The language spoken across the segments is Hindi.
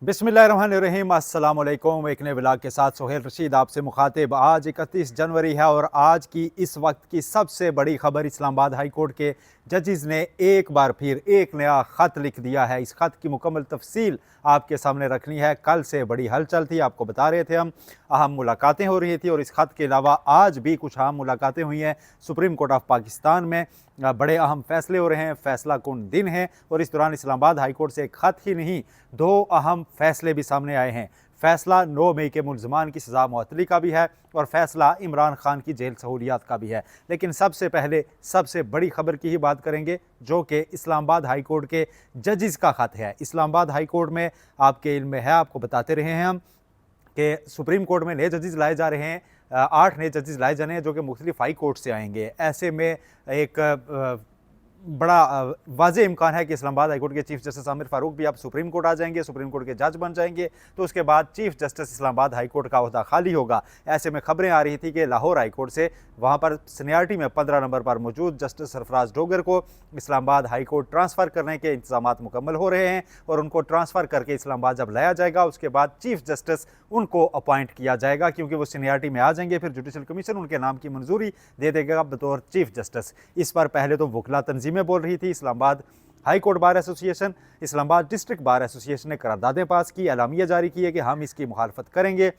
बिस्मिल्लाहिर्रहमानिर्रहीम, अस्सलाम वालेकुम। एक नए व्लॉग के साथ सोहेल रशीद आपसे मुखातिब। आज 31 जनवरी है और आज की इस वक्त की सबसे बड़ी खबर, इस्लामाबाद हाई कोर्ट के जजेस ने एक बार फिर एक नया ख़त लिख दिया है। इस ख़त की मुकम्मल तफसील आपके सामने रखनी है। कल से बड़ी हलचल थी, आपको बता रहे थे हम, अहम मुलाकातें हो रही थी और इस ख़त के अलावा आज भी कुछ अहम मुलाकातें हुई हैं सुप्रीम कोर्ट ऑफ पाकिस्तान में। बड़े अहम फैसले हो रहे हैं, फैसला कौन दिन है। और इस दौरान इस्लामाबाद हाई कोर्ट से एक ख़त ही नहीं, दो अहम फैसले भी सामने आए हैं। फैसला 9 मई के मुलजमान की सज़ा मुअत्तली का भी है और फैसला इमरान खान की जेल सहूलियात का भी है। लेकिन सबसे पहले सबसे बड़ी खबर की ही बात करेंगे, जो कि इस्लामाबाद हाई कोर्ट के जजेस का ख़त है। इस्लामाबाद हाई कोर्ट में आपके इल्म में है, आपको बताते रहे हैं हम कि सुप्रीम कोर्ट में नए जजेस लाए जा रहे हैं। 8 नए जजेस लाए जाने हैं जो कि मुख्तलिफ हाई कोर्ट से आएंगे। ऐसे में एक बड़ा वाज़ेह इम्कान है कि इस्लामाबाद हाई कोर्ट के चीफ जस्टिस आमिर फ़ारूक भी अब सुप्रीम कोर्ट आ जाएंगे, सुप्रीम कोर्ट के जज बन जाएंगे। तो उसके बाद chief justice Islamabad high court का ओहदा खाली होगा। ऐसे में खबरें आ रही थी कि लाहौर हाई कोर्ट से वहाँ पर सीनियरिटी में 15 नंबर पर मौजूद जस्टिस सरफराज डोगर को इस्लामाबाद हाई कोर्ट ट्रांसफ़र करने के इंतजाम मुकम्मल हो रहे हैं और उनको ट्रांसफ़र करके इस्लामाबाद जब लाया जाएगा उसके बाद चीफ जस्टिस उनको अपॉइंट किया जाएगा, क्योंकि वो सीनियरिटी में आ जाएंगे। फिर जुडिशल कमीशन उनके नाम की मंजूरी दे देगा बतौर चीफ जस्टिस। इस पर पहले तो वकला तंजीमें बोल रही थी। Islamabad high court bar association, Islamabad district bar association ने करारदादें पास की, एलामिया जारी किए कि हम इसकी मुखालफत करेंगे।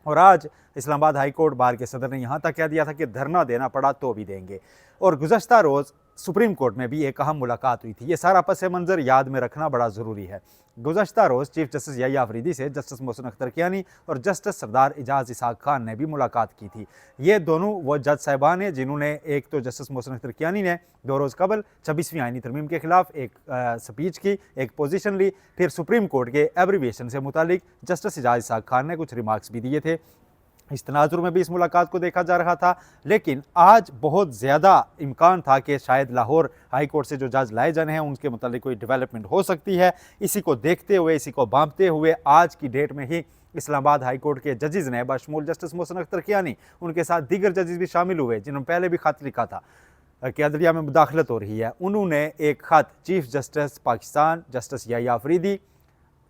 और आज इस्लामाबाद हाई कोर्ट बार के सदर ने यहाँ तक कह दिया था कि धरना देना पड़ा तो भी देंगे। और गुज़श्ता रोज़ सुप्रीम कोर्ट में भी एक अहम मुलाकात हुई थी। ये सारा पस मंज़र याद में रखना बड़ा ज़रूरी है। गुज़श्ता रोज़ चीफ जस्टिस याहिया अफरीदी से जस्टिस मोहसिन अख्तर कियानी और जस्टिस सरदार एजाज इसाक खान ने भी मुलाकात की थी। ये दोनों वो जज साहिबान हैं जिन्होंने, एक तो जस्टिस मोहसिन अख्तर कियानी ने 2 रोज़ कबल 26वीं आईनी तरमीम के खिलाफ एक स्पीच की, एक पोजीशन ली। फिर सुप्रीम कोर्ट के एब्रीविएशन से मुतालिक जस्टिस एजाज इसाक खान ने कुछ रिमार्क्स भी दिए थे। इस तनाजुर में भी इस मुलाकात को देखा जा रहा था। लेकिन आज बहुत ज़्यादा इम्कान था कि शायद लाहौर हाई कोर्ट से जो जज लाए जाने हैं उनके मुतालिक कोई डेवलपमेंट हो सकती है। इसी को देखते हुए, इसी को भांपते हुए आज की डेट में ही इस्लामाबाद हाई कोर्ट के जजेस ने बशमूल जस्टिस मोहसिन अख्तर कियानी, उनके साथ दीगर जजेस भी शामिल हुए जिन्होंने पहले भी खत लिखा था कि अदलिया में मुदाखलत हो रही है। उन्होंने एक ख़त chief justice Pakistan justice Yahya Afridi,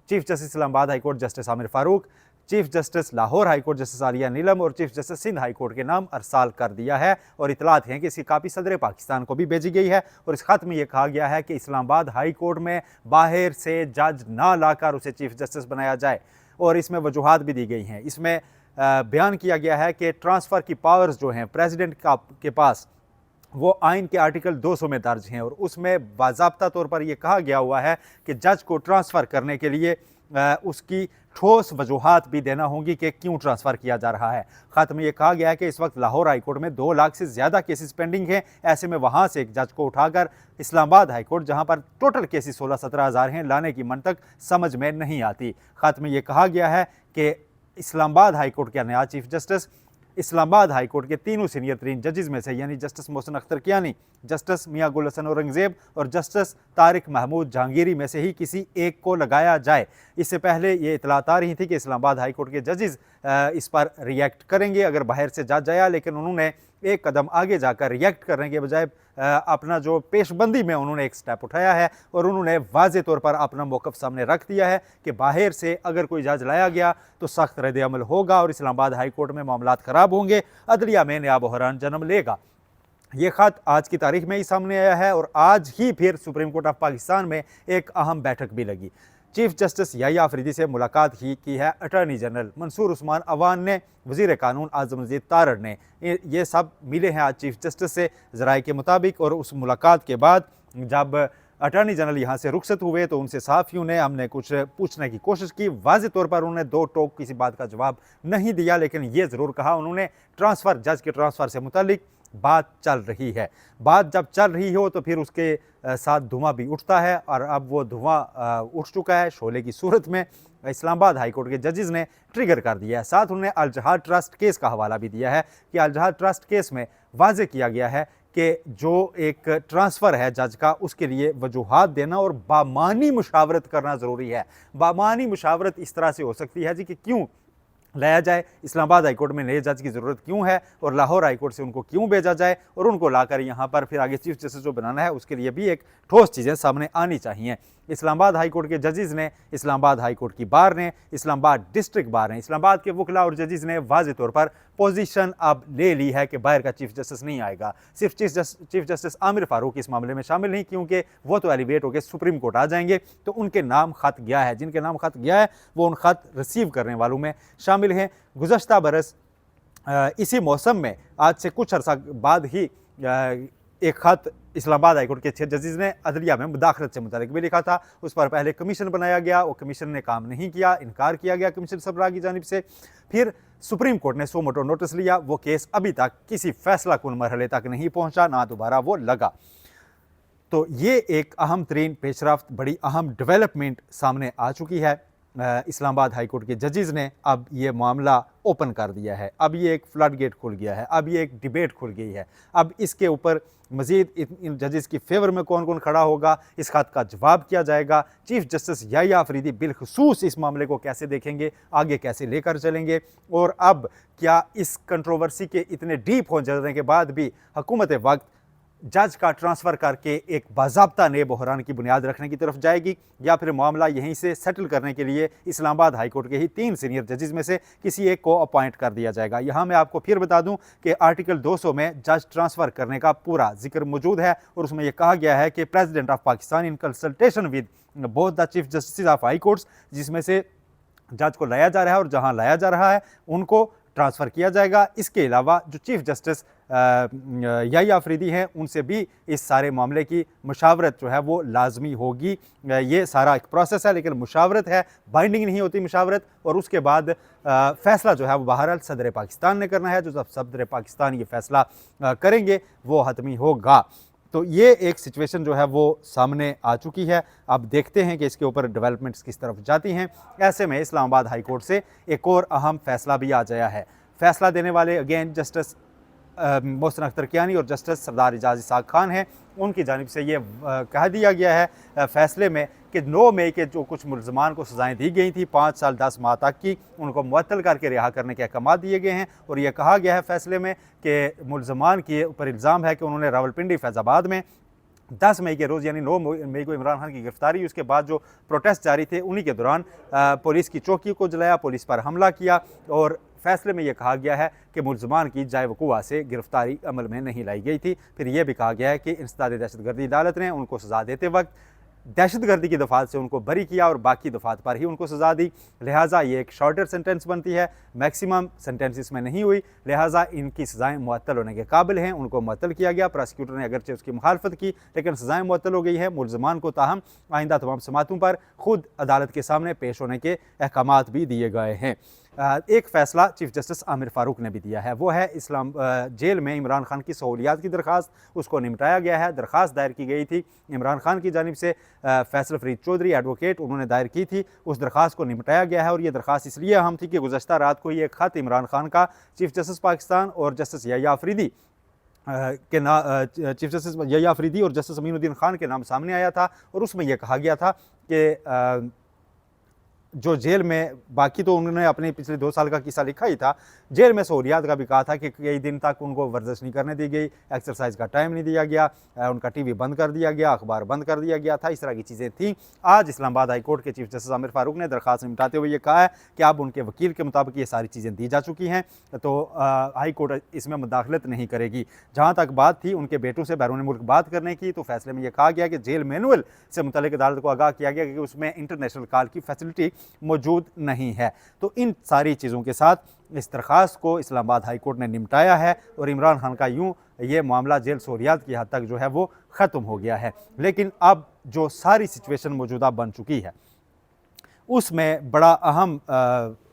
chief justice Islamabad high court justice Aamir Farooq, chief justice Lahore high court justice Aliya Neelam और chief justice Sindh high court के नाम अरसाल कर दिया है। और इतलात हैं कि इसकी कापी सदर पाकिस्तान को भी भेजी गई है। और इस खत में यह कहा गया है कि इस्लामाबाद हाई कोर्ट में बाहर से जज ना लाकर उसे चीफ जस्टिस बनाया जाए। और इसमें वजूहात भी दी गई हैं। इसमें बयान किया गया है कि ट्रांसफ़र की पावर्स जो हैं प्रेसिडेंट के पास, वो आइन के आर्टिकल 200 में दर्ज हैं और उसमें बाज़ाब्ता तौर पर यह कहा गया हुआ है कि जज को ट्रांसफ़र करने के लिए उसकी ठोस वजूहात भी देना होंगी कि क्यों ट्रांसफ़र किया जा रहा है। ख़त में यह कहा गया है कि इस वक्त लाहौर हाई कोर्ट में 2 लाख से ज़्यादा केसेस पेंडिंग हैं। ऐसे में वहाँ से एक जज को उठाकर इस्लामाबाद हाई कोर्ट, जहाँ पर टोटल केसेस 16-17 हज़ार हैं, लाने की मंतक समझ में नहीं आती। ख़त में यह कहा गया है कि इस्लामाबाद हाई कोर्ट का नया chief justice Islamabad high court के तीनों सीनियर तरीन जजेस में से, यानी जस्टिस मोहसिन अख्तर कियानी, जस्टिस मियां गुल हसन औरंगज़ेब और जस्टिस तारिक महमूद जहांगीरी में से ही किसी एक को लगाया जाए। इससे पहले ये इतलात आ रही थी कि इस्लामाबाद हाई कोर्ट के जजेस इस पर रिएक्ट करेंगे अगर बाहर से जज आया, लेकिन उन्होंने एक कदम आगे जाकर रिएक्ट करने के बजाय अपना जो पेशबंदी में उन्होंने एक स्टेप उठाया है और उन्होंने वाज़े तौर पर अपना मौक़िफ़ सामने रख दिया है कि बाहर से अगर कोई जज लाया गया तो सख्त रद्द अमल होगा और इस्लामाबाद हाई कोर्ट में मामलात ख़राब होंगे, अदलिया में नया बहरान जन्म लेगा। ये ख़त आज की तारीख में ही सामने आया है और आज ही फिर सुप्रीम कोर्ट ऑफ पाकिस्तान में एक अहम बैठक भी लगी। चीफ जस्टिस याहिया अफरीदी से मुलाकात की है अटॉर्नी जनरल मंसूर उस्मान अवान ने, वज़ीर कानून आज़म मजीद तारड़ ने। ये सब मिले हैं आज चीफ जस्टिस से ज़राए के मुताबिक। और उस मुलाकात के बाद जब अटॉर्नी जनरल यहाँ से रुखसत हुए तो उनसे सहाफ़ियों ने, हमने कुछ पूछने की कोशिश की। वाज़े तौर पर उन्होंने 2 टोक किसी बात का जवाब नहीं दिया, लेकिन ये ज़रूर कहा उन्होंने ट्रांसफ़र, जज के ट्रांसफ़र से मुतालिक बात चल रही है। बात जब चल रही हो तो फिर उसके साथ धुआं भी उठता है और अब वो धुआं उठ चुका है शोले की सूरत में। इस्लामाबाद हाई कोर्ट के जजेस ने ट्रिगर कर दिया है। साथ उन्होंने अल जहाद ट्रस्ट केस का हवाला भी दिया है कि अल जहाद ट्रस्ट केस में वाज़े किया गया है कि जो एक ट्रांसफ़र है जज का, उसके लिए वजूहात देना और बामानी मुशावरत करना ज़रूरी है। बामानी मुशावरत इस तरह से हो सकती है जी कि क्यों लाया जाए, इस्लामाबाद हाईकोर्ट में नए जज की ज़रूरत क्यों है और लाहौर हाईकोर्ट से उनको क्यों भेजा जाए और उनको लाकर यहाँ पर फिर आगे चीफ जस्टिस जो बनाना है उसके लिए भी एक ठोस चीज़ें सामने आनी चाहिए। इस्लामाबाद हाईकोर्ट के जजेस ने, इस्लामाबाद हाईकोर्ट की बार ने, इस्लामाबाद डिस्ट्रिक्ट बार ने, इस्लामाबाद के वकला और जजेस ने वाज़े तौर पर पोजीशन अब ले ली है कि बाहर का चीफ जस्टिस नहीं आएगा। सिर्फ चीफ जस्टिस आमिर फारूक इस मामले में शामिल नहीं, क्योंकि वो तो एलिवेट होकर सुप्रीम कोर्ट आ जाएंगे, तो उनके नाम खत गया है। जिनके नाम खत गया है वो उन खत रिसीव करने वालों में शामिल हैं। गुज़श्ता बरस इसी मौसम में आज से कुछ अर्सा बाद ही एक ख़त इस्लामाबाद हाईकोर्ट के 6 जजेस ने अदलिया में मुदाखलत से मुतालिक भी लिखा था। उस पर पहले कमीशन बनाया गया, वो कमीशन ने काम नहीं किया, इनकार किया गया कमीशन सरबराह की जानिब से। फिर सुप्रीम कोर्ट ने सो मोटो नोटिस लिया, वो केस अभी तक किसी फैसला कुन मरहले तक नहीं पहुंचा, ना दोबारा वो लगा। तो ये एक अहम तरीन पेशरफ्त, बड़ी अहम डेवलपमेंट सामने आ चुकी है। इस्लामाबाद हाईकोर्ट के जजेस ने अब ये मामला ओपन कर दिया है, अब ये एक फ्लड गेट खुल गया है, अब ये एक डिबेट खुल गई है। अब इसके ऊपर मज़ीद इन जजेस की फेवर में कौन कौन खड़ा होगा, इस खत का जवाब किया जाएगा। चीफ जस्टिस याह्या अफरीदी बिलखसूस इस मामले को कैसे देखेंगे, आगे कैसे लेकर चलेंगे, और अब क्या इस कंट्रोवर्सी के इतने डीप हो जाने के बाद भी हुकूमत वक्त जज का ट्रांसफ़र करके एक बाज़ाब्ता नए बहरान की बुनियाद रखने की तरफ जाएगी, या फिर मामला यहीं से सेटल करने के लिए इस्लामाबाद हाईकोर्ट के ही 3 सीनियर जजेस में से किसी एक को अपॉइंट कर दिया जाएगा। यहाँ मैं आपको फिर बता दूं कि आर्टिकल 200 में जज ट्रांसफ़र करने का पूरा जिक्र मौजूद है, और उसमें यह कहा गया है कि president of Pakistan in consultation with both the chief justice of high courts, जिसमें से जज को लाया जा रहा है और जहाँ लाया जा रहा है उनको ट्रांसफ़र किया जाएगा। इसके अलावा जो चीफ जस्टिस याह्या अफरीदी हैं उनसे भी इस सारे मामले की मुशावरत जो है वो लाजमी होगी। ये सारा एक प्रोसेस है, लेकिन मुशावरत है, बाइंडिंग नहीं होती मुशावरत। और उसके बाद फ़ैसला जो है वो बहरहाल सदर पाकिस्तान ने करना है। जो जब सदर पाकिस्तान ये फ़ैसला करेंगे वो हतमी होगा। तो ये एक सिचुएशन जो है वो सामने आ चुकी है। अब देखते हैं कि इसके ऊपर डेवलपमेंट्स किस तरफ जाती हैं। ऐसे में इस्लामाबाद हाई कोर्ट से एक और अहम फ़ैसला भी आ गया है। फ़ैसला देने वाले अगेन जस्टिस मोहसिन अख्तर कियानी और जस्टिस सरदार एजाज इसाक खान हैं। उनकी जानिब से ये कह दिया गया है फ़ैसले में कि 9 मई के जो कुछ मुल्ज़मान को सज़ाएँ दी गई थी 5 साल 10 माह तक की, उनको मुअत्तल करके रिहा करने के अहकाम दिए गए हैं। और यह कहा गया है फ़ैसले में कि मुल्ज़मान के ऊपर इल्ज़ाम है कि उन्होंने रावलपिंडी फैज़ाबाद में 10 मई के रोज़ यानी 9 मई को इमरान खान की गिरफ्तारी, उसके बाद जो प्रोटेस्ट जारी थे उन्हीं के दौरान पुलिस की चौकी को जलाया, पुलिस पर हमला किया। और फ़ैसले में यह कहा गया है कि मुल्ज़मान की जाए वक़ूआ से गिरफ्तारी अमल में नहीं लाई गई थी। फिर यह भी कहा गया है कि इंसदाद दहशतगर्दी अदालत ने उनको सज़ा देते वक्त दहशतगर्दी की दफ़ात से उनको बरी किया और बाकी दफ़ात पर ही उनको सज़ा दी। लिहाजा ये एक शॉर्टर सेंटेंस बनती है, मैक्सिमम सेंटेंस इसमें नहीं हुई। लिहाजा इनकी सज़ाएँ मुअत्तल होने के काबिल हैं, उनको मुअत्तल किया गया। प्रोसिक्यूटर ने अगरचे उसकी मुखालफत की, लेकिन सज़ाएँ मुअत्तल हो गई है। मुल्ज़मान को ताहम आइंदा तमाम समातों पर खुद अदालत के सामने पेश होने के अहकाम भी दिए गए हैं। एक फ़ैसला चीफ जस्टिस आमिर फारूक ने भी दिया है, वो है इस्लाम जेल में इमरान खान की सहूलियात की दरख्वास्त, उसको निपटाया गया है। दरख्वास्त दायर की गई थी इमरान खान की जानिब से, फैसल फरीद चौधरी एडवोकेट उन्होंने दायर की थी। उस दरख्वास्त को निपटाया गया है और ये दरख्वास्त इसलिए अहम थी कि गुज़श्ता रात को ये ख़त इमरान खान का चीफ जस्टिस पाकिस्तान और justice Yahya Afridi chief justice Yahya Afridi और जस्टिस अमीनुद्दीन खान के नाम सामने आया था। और उसमें यह कहा गया था कि जो जेल में, बाकी तो उन्होंने अपने पिछले 2 साल का किस्सा लिखा ही था, जेल में सहूलियात का भी कहा था कि कई दिन तक उनको वर्जिश नहीं करने दी गई, एक्सरसाइज का टाइम नहीं दिया गया, उनका टीवी बंद कर दिया गया, अखबार बंद कर दिया गया था, इस तरह की चीज़ें थीं। आज इस्लामाबाद हाई कोर्ट के चीफ जस्टिस आमिर फारूक ने दरख्वास्त निपटाते हुए ये कहा है कि अब उनके वकील के मुताबिक ये सारी चीज़ें दी जा चुकी हैं, तो हाई कोर्ट इसमें मुदाखलत नहीं करेगी। जहाँ तक बात थी उनके बेटों से बैरून मुल्क बात करने की, तो फैसले में यह कहा गया कि जेल मैनुअल से मुतल्लिक अदालत को आगाह किया गया कि उसमें इंटरनेशनल कॉल की फैसिलिटी मौजूद नहीं है। तो इन सारी चीज़ों के साथ इस दरख्वास्त को इस्लामाबाद हाई कोर्ट ने निपटाया है और इमरान खान का यूँ ये मामला जेल सहूलियात की हद तक जो है वो ख़त्म हो गया है। लेकिन अब जो सारी सिचुएशन मौजूदा बन चुकी है उसमें बड़ा अहम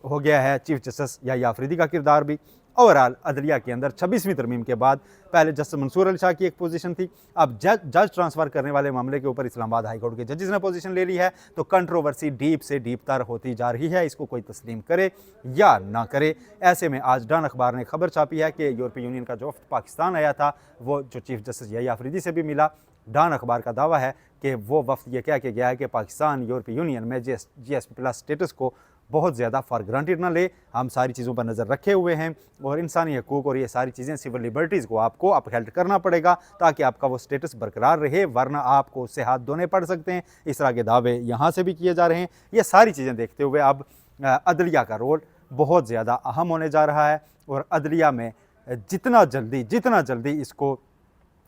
हो गया है चीफ जस्टिस याह्या अफरीदी का किरदार भी। ओवरऑल अदलिया के अंदर 26वीं तरमीम के बाद पहले जस्टिस मंसूर अली शाह की एक पोजीशन थी, अब जज ट्रांसफ़र करने वाले मामले के ऊपर इस्लामाबाद हाई कोर्ट के जजेस ने पोजीशन ले ली है। तो कंट्रोवर्सी डीप से डीप तर होती जा रही है, इसको कोई तस्लीम करे या ना करे। ऐसे में आज डॉन अखबार ने खबर छापी है कि यूरोपीय यूनियन का जो वफ्द पाकिस्तान आया था वो जो चीफ जस्टिस याह्या अफरीदी से भी मिला। डॉन अखबार का दावा है कि वो वफ़द ये कह के गया है कि पाकिस्तान यूरोपीय यूनियन में GSP+ स्टेटस को बहुत ज़्यादा फॉर ग्रांटेड ना ले। हम सारी चीज़ों पर नज़र रखे हुए हैं और इंसानी हकूक़ और ये सारी चीज़ें, सिविल लिबर्टीज़ को आपको अपहेल्ड करना पड़ेगा ताकि आपका वो स्टेटस बरकरार रहे, वरना आपको उससे हाथ धोने पड़ सकते हैं। इस तरह के दावे यहाँ से भी किए जा रहे हैं। ये सारी चीज़ें देखते हुए अब अदलिया का रोल बहुत ज़्यादा अहम होने जा रहा है और अदलिया में जितना जल्दी इसको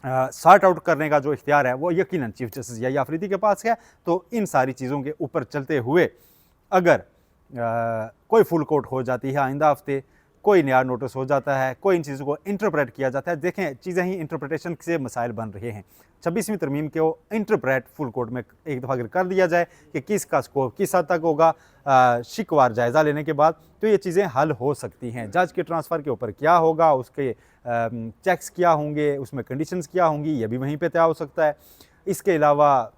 सॉर्ट आउट करने का जो इख्तियार है वो यकीनन चीफ जस्टिस याह्या अफरीदी के पास है। तो इन सारी चीज़ों के ऊपर चलते हुए अगर कोई फुल कोर्ट हो जाती है आइंदा हफ्ते, कोई नया नोटिस हो जाता है, कोई इन चीज़ों को इंटरप्रेट किया जाता है, देखें चीज़ें ही इंटरप्रिटेशन से मसाइल बन रहे हैं। 26वीं तरमीम को इंटरप्रेट फुल कोर्ट में एक दफ़ा अगर कर दिया जाए कि किसका स्कोप किस हद तक होगा, शिकवार जायज़ा लेने के बाद, तो ये चीज़ें हल हो सकती हैं। जज के ट्रांसफ़र के ऊपर क्या होगा, उसके चेक्स क्या होंगे, उसमें कंडीशंस क्या होंगी, ये भी वहीं पे तय हो सकता है। इसके अलावा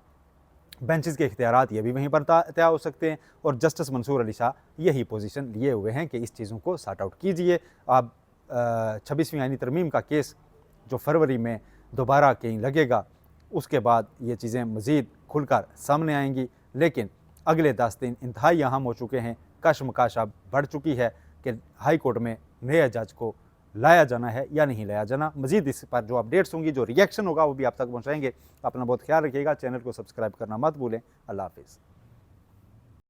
बेंचेस के इख्तियारात ये भी वहीं पर तय हो सकते हैं और जस्टिस मंसूर अली शाह यही पोजीशन लिए हुए हैं कि इस चीज़ों को सॉर्ट आउट कीजिए। अब 26वीं आईनी तरमीम का केस जो फरवरी में दोबारा कहीं लगेगा, उसके बाद ये चीज़ें मज़ीद खुलकर सामने आएंगी। लेकिन अगले 10 दिन इंतहाई अहम हो चुके हैं। कशमकश अब बढ़ चुकी है कि हाई कोर्ट में नए जज को लाया जाना है या नहीं लाया जाना। मज़ीद इस पर जो अपडेट्स होंगी, जो रिएक्शन होगा, वो भी आप तक पहुँचाएंगे। अपना बहुत ख्याल रखिएगा। चैनल को सब्सक्राइब करना मत भूलें। अल्लाह हाफ़िज़।